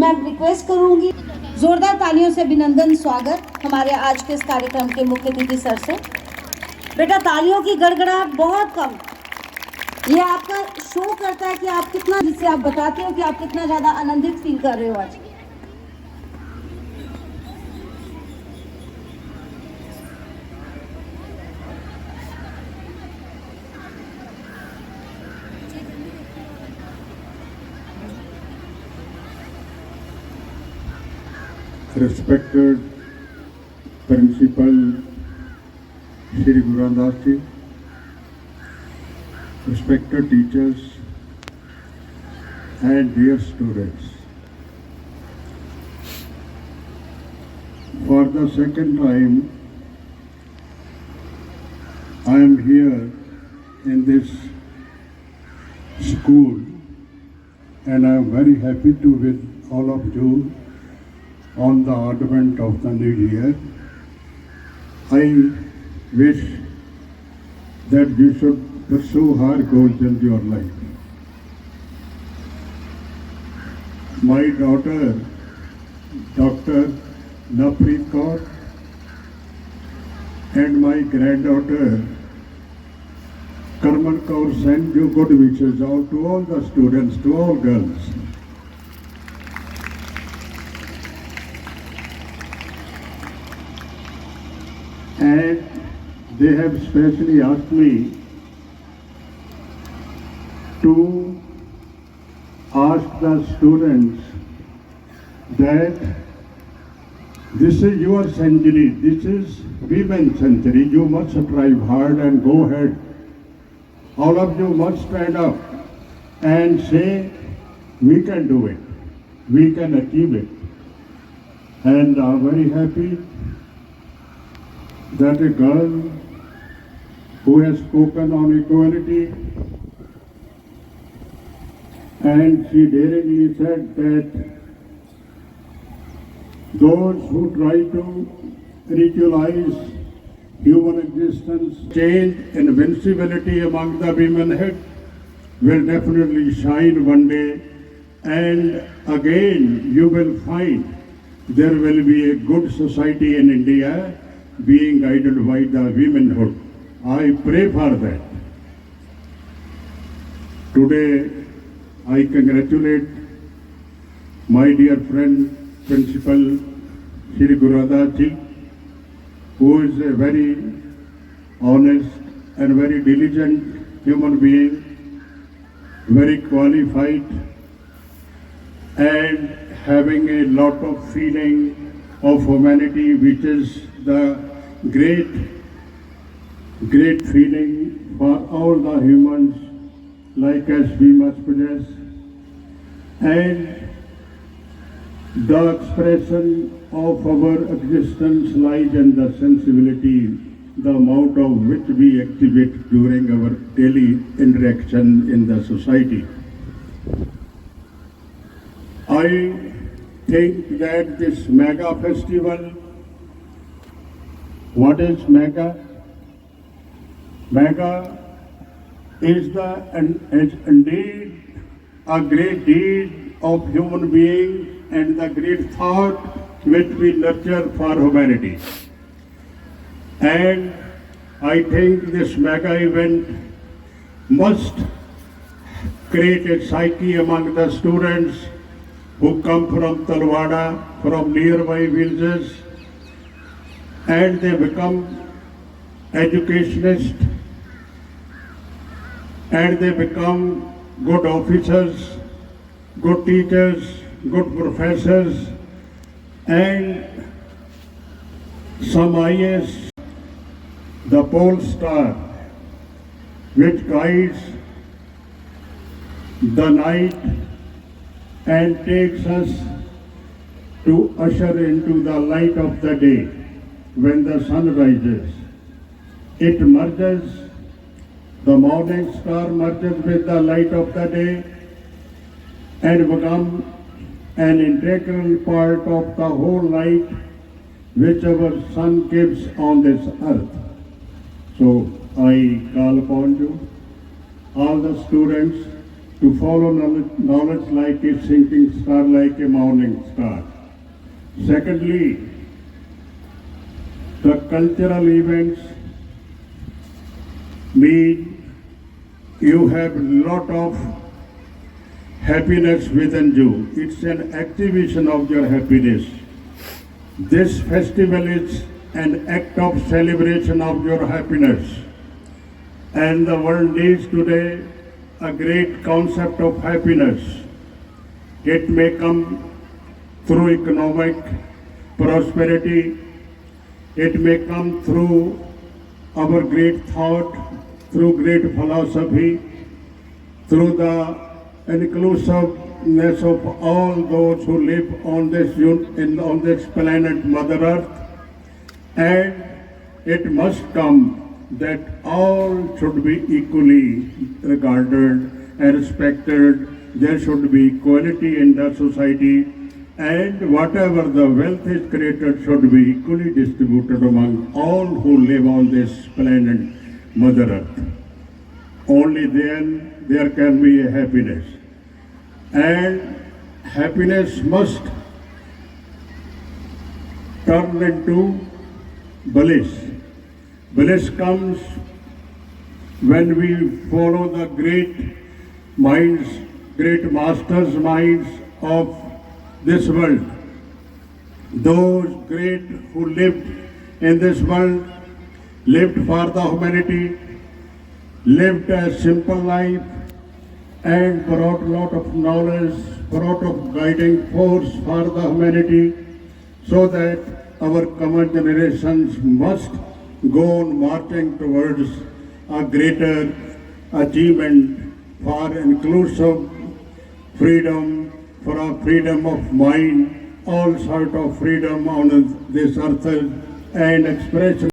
मैं रिक्वेस्ट करूंगी जोरदार तालियों से अभिनंदन स्वागत हमारे आज के इस कार्यक्रम के मुख्य अतिथि सर से। बेटा तालियों की गड़गड़ाहट बहुत कम, ये आपका शो करता है कि आप कितना, जिससे आप बताते हो कि आप कितना ज़्यादा आनंदित फील कर रहे हो आज। Respected Principal Shri Guru Ramdas Ji, respected teachers and dear students, for the second time I am here in this school and I am very happy to with all of you on the advent of the new year. I wish that you should pursue hard goals in your life. My daughter, Dr. Napreet Kaur, and my granddaughter, Karman Kaur, send you good wishes out to all the students, to all girls. And they have specially asked me to ask the students that this is your century, this is women's century, you must strive hard and go ahead. All of you must stand up and say, we can do it, we can achieve it. And I'm very happy that a girl who has spoken on equality, and she daringly said that those who try to ridiculise human existence, change, invincibility among the womenhood will definitely shine one day, and again you will find there will be a good society in India being guided by the womanhood. I pray for that. Today, I congratulate my dear friend, Principal Shri Guru Ramdas Ji, who is a very honest and very diligent human being, very qualified, and having a lot of feeling of humanity, which is the great feeling for all the humans like us we must possess. And the expression of our existence lies in the sensibility, the amount of which we exhibit during our daily interaction in the society. I think that this mega festival, what is mega? Mega is indeed a great deed of human being and the great thought which we nurture for humanity. And I think this mega event must create a psyche among the students who come from TALWARA, from nearby villages, and they become educationists, and they become good officers, good teachers, good professors, and some IAS, the pole star, which guides the night and takes us to usher into the light of the day when the sun rises. It merges, the morning star merges with the light of the day and becomes an integral part of the whole light which our sun gives on this earth. So I call upon you, all the students, to follow knowledge like a sinking star, like a morning star. Secondly, the cultural events mean you have a lot of happiness within you. It's an activation of your happiness. This festival is an act of celebration of your happiness. And the world needs today a great concept of happiness. It may come through economic prosperity. It may come through our great thought, through great philosophy, through the inclusiveness of all those who live on this planet Mother Earth. And it must come that all should be equally regarded and respected. There should be equality in the society, and whatever the wealth is created should be equally distributed among all who live on this planet Mother Earth. Only then there can be a happiness. And happiness must turn into bliss. Bliss comes when we follow the great minds, great masters' minds of this world. Those great who lived in this world, lived for the humanity, lived a simple life, and brought a lot of knowledge, brought a guiding force for the humanity, so that our common generations must go on marching towards a greater achievement for inclusive freedom, for a freedom of mind, all sort of freedom on this earth, and expression